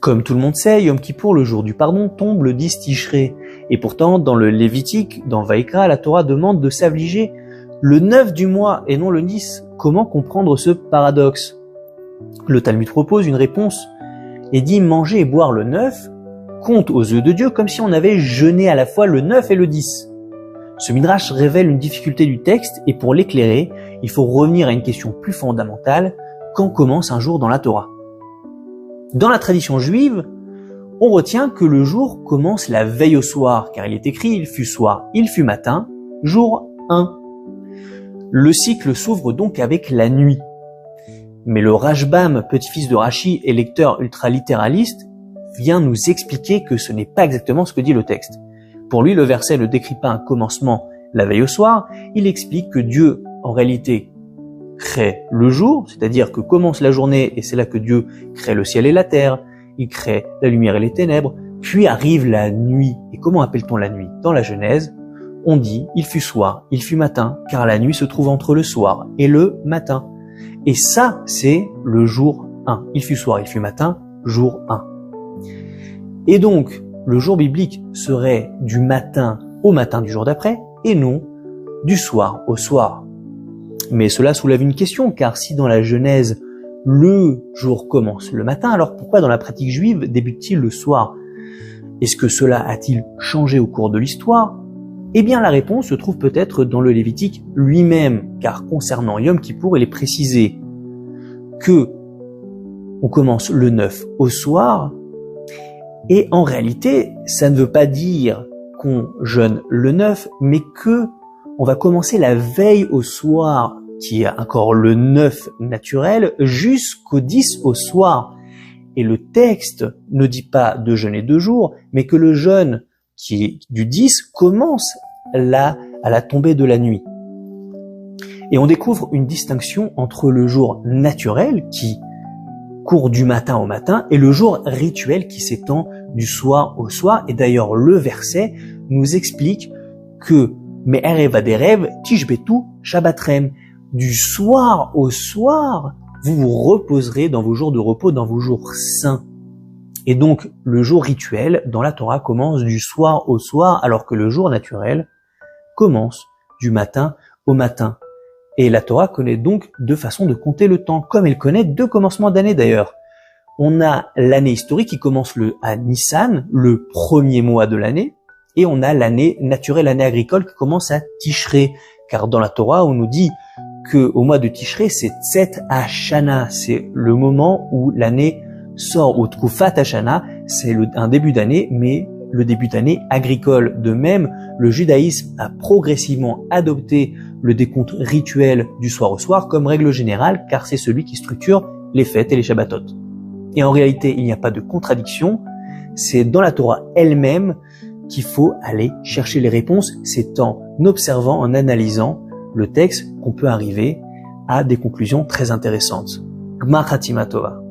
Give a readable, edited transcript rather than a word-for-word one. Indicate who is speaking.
Speaker 1: Comme tout le monde sait, Yom Kippour, le jour du pardon, tombe le 10 Tishré. Et pourtant, dans le Lévitique, dans Vaïkra, la Torah demande de s'affliger le 9 du mois et non le 10. Comment comprendre ce paradoxe? Le Talmud propose une réponse et dit manger et boire le 9 compte aux yeux de Dieu comme si on avait jeûné à la fois le 9 et le 10. Ce midrash révèle une difficulté du texte et pour l'éclairer, il faut revenir à une question plus fondamentale. Quand commence un jour dans la Torah? Dans la tradition juive, on retient que le jour commence la veille au soir, car il est écrit « il fut soir, il fut matin, jour 1 ». Le cycle s'ouvre donc avec la nuit. Mais le Rashbam, petit-fils de Rashi et lecteur ultralittéraliste, vient nous expliquer que ce n'est pas exactement ce que dit le texte. Pour lui, le verset ne décrit pas un commencement la veille au soir, il explique que Dieu, en réalité, crée le jour, c'est-à-dire que commence la journée et c'est là que Dieu crée le ciel et la terre, il crée la lumière et les ténèbres, puis arrive la nuit. Et comment appelle-t-on la nuit? Dans la Genèse, on dit « il fut soir, il fut matin », car la nuit se trouve entre le soir et le matin. Et ça, c'est le jour 1. Il fut soir, il fut matin, jour 1. Et donc, le jour biblique serait du matin au matin du jour d'après, et non du soir au soir. Mais cela soulève une question, car si dans la Genèse, le jour commence le matin, alors pourquoi dans la pratique juive débute-t-il le soir? Est-ce que cela a-t-il changé au cours de l'histoire? Eh bien la réponse se trouve peut-être dans le Lévitique lui-même, car concernant Yom Kippour, il est précisé que on commence le 9 au soir, et en réalité, ça ne veut pas dire qu'on jeûne le 9, mais que on va commencer la veille au soir, qui est encore le 9 naturel, jusqu'au 10 au soir. Et le texte ne dit pas de jeûner 2 jours, mais que le jeûne qui est du 10 commence à la tombée de la nuit. Et on découvre une distinction entre le jour naturel, qui court du matin au matin, et le jour rituel qui s'étend du soir au soir. Et d'ailleurs, le verset nous explique que mais erev ad erev tishbetu shabbatrem. Du soir au soir, vous vous reposerez dans vos jours de repos, dans vos jours saints. Et donc, le jour rituel dans la Torah commence du soir au soir, alors que le jour naturel commence du matin au matin. Et la Torah connaît donc 2 façons de compter le temps, comme elle connaît 2 commencements d'année d'ailleurs. On a l'année historique qui commence à Nissan, le premier mois de l'année, et on a l'année naturelle, l'année agricole qui commence à Tishré, car dans la Torah on nous dit que au mois de Tishré c'est Tset Hashana, c'est le moment où l'année sort, ou Tkufat Hashana, c'est un début d'année, mais le début d'année agricole. De même, le judaïsme a progressivement adopté le décompte rituel du soir au soir comme règle générale, car c'est celui qui structure les fêtes et les Shabbatot. Et en réalité, il n'y a pas de contradiction, c'est dans la Torah elle-même qu'il faut aller chercher les réponses. C'est en observant, en analysant le texte qu'on peut arriver à des conclusions très intéressantes. Gmar Chatima Tova.